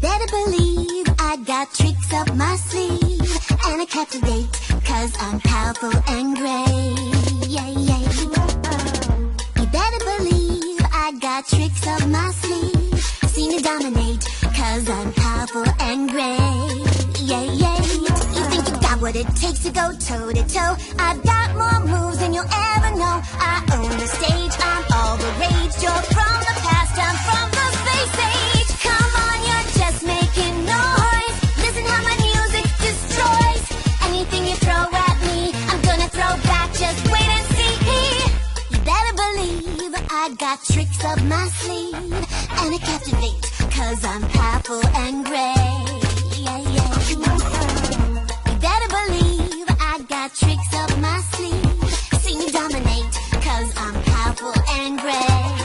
better believe I got tricks up my sleeve, and I captivate, cause I'm powerful and great. Yeah, yeah. You better believe I got tricks up my sleeve, see me dominate, cause I'm powerful and great. Yeah, yeah. You think you got what it takes to go toe to toe? I've got more moves than you'll ever know. I own the stage, I'm all the rage. You're from the past, I'm from the space age. Come on, you're just making noise. Listen how my music destroys. Anything you throw at me, I'm gonna throw back. Just wait and see. You better believe I got tricks up my sleeve, and I captivate, cause I'm powerful and great. Yeah, yeah. You better believe I got tricks up my sleeve, see me dominate, cause I'm powerful and great.